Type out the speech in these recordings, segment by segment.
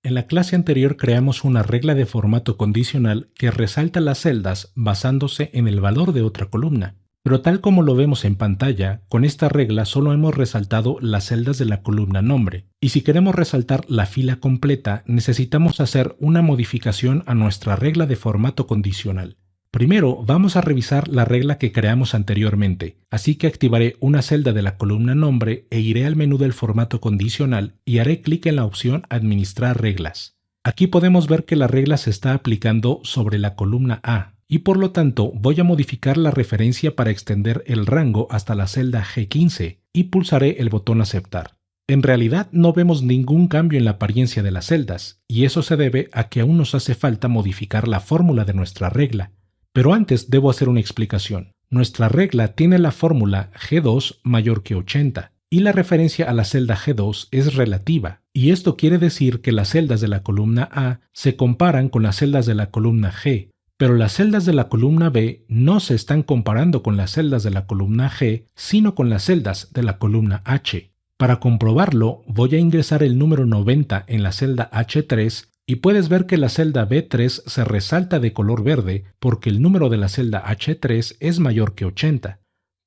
En la clase anterior creamos una regla de formato condicional que resalta las celdas basándose en el valor de otra columna. Pero tal como lo vemos en pantalla, con esta regla solo hemos resaltado las celdas de la columna nombre, y si queremos resaltar la fila completa necesitamos hacer una modificación a nuestra regla de formato condicional. Primero vamos a revisar la regla que creamos anteriormente, así que activaré una celda de la columna nombre e iré al menú del formato condicional y haré clic en la opción Administrar reglas. Aquí podemos ver que la regla se está aplicando sobre la columna A, y por lo tanto voy a modificar la referencia para extender el rango hasta la celda G15 y pulsaré el botón Aceptar. En realidad no vemos ningún cambio en la apariencia de las celdas, y eso se debe a que aún nos hace falta modificar la fórmula de nuestra regla. Pero antes debo hacer una explicación. Nuestra regla tiene la fórmula G2 mayor que 80, y la referencia a la celda G2 es relativa, y esto quiere decir que las celdas de la columna A se comparan con las celdas de la columna G, pero las celdas de la columna B no se están comparando con las celdas de la columna G, sino con las celdas de la columna H. Para comprobarlo, voy a ingresar el número 90 en la celda H3 y puedes ver que la celda B3 se resalta de color verde porque el número de la celda H3 es mayor que 80.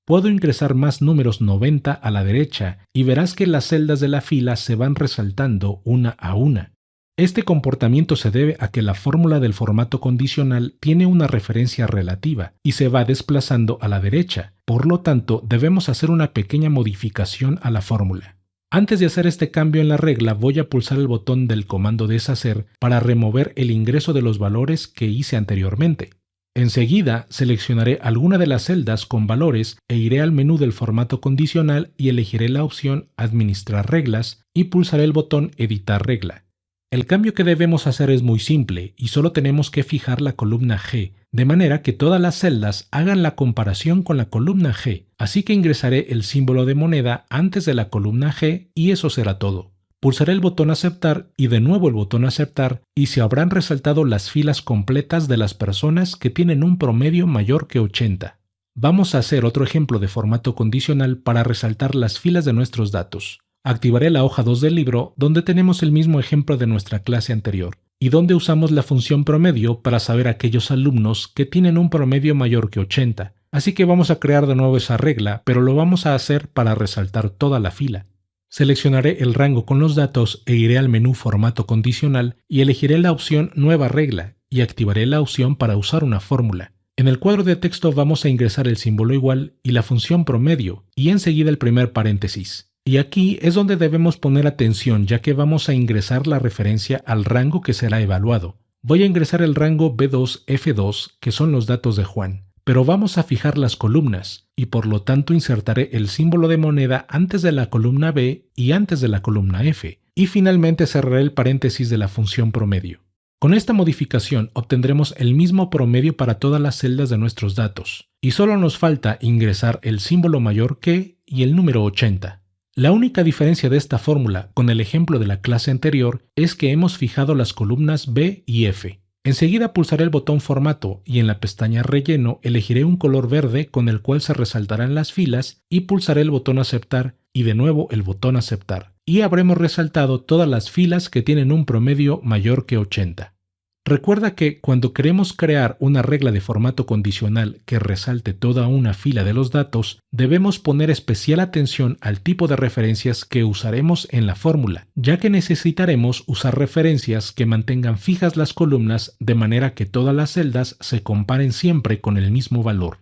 Puedo ingresar más números 90 a la derecha y verás que las celdas de la fila se van resaltando una a una. Este comportamiento se debe a que la fórmula del formato condicional tiene una referencia relativa y se va desplazando a la derecha, por lo tanto debemos hacer una pequeña modificación a la fórmula. Antes de hacer este cambio en la regla voy a pulsar el botón del comando deshacer para remover el ingreso de los valores que hice anteriormente. Enseguida seleccionaré alguna de las celdas con valores e iré al menú del formato condicional y elegiré la opción Administrar reglas y pulsaré el botón Editar regla. El cambio que debemos hacer es muy simple y solo tenemos que fijar la columna G, de manera que todas las celdas hagan la comparación con la columna G, así que ingresaré el símbolo de moneda antes de la columna G y eso será todo. Pulsaré el botón Aceptar y de nuevo el botón Aceptar y se habrán resaltado las filas completas de las personas que tienen un promedio mayor que 80. Vamos a hacer otro ejemplo de formato condicional para resaltar las filas de nuestros datos. Activaré la hoja 2 del libro donde tenemos el mismo ejemplo de nuestra clase anterior y donde usamos la función promedio para saber aquellos alumnos que tienen un promedio mayor que 80. Así que vamos a crear de nuevo esa regla, pero lo vamos a hacer para resaltar toda la fila. Seleccionaré el rango con los datos e iré al menú Formato condicional y elegiré la opción Nueva regla y activaré la opción para usar una fórmula. En el cuadro de texto vamos a ingresar el símbolo igual y la función promedio y enseguida el primer paréntesis. Y aquí es donde debemos poner atención ya que vamos a ingresar la referencia al rango que será evaluado. Voy a ingresar el rango B2F2 que son los datos de Juan, pero vamos a fijar las columnas y por lo tanto insertaré el símbolo de moneda antes de la columna B y antes de la columna F y finalmente cerraré el paréntesis de la función promedio. Con esta modificación obtendremos el mismo promedio para todas las celdas de nuestros datos y solo nos falta ingresar el símbolo mayor que y el número 80. La única diferencia de esta fórmula con el ejemplo de la clase anterior es que hemos fijado las columnas B y F. Enseguida pulsaré el botón Formato y en la pestaña Relleno elegiré un color verde con el cual se resaltarán las filas y pulsaré el botón Aceptar y de nuevo el botón Aceptar. Y habremos resaltado todas las filas que tienen un promedio mayor que 80. Recuerda que cuando queremos crear una regla de formato condicional que resalte toda una fila de los datos, debemos poner especial atención al tipo de referencias que usaremos en la fórmula, ya que necesitaremos usar referencias que mantengan fijas las columnas de manera que todas las celdas se comparen siempre con el mismo valor.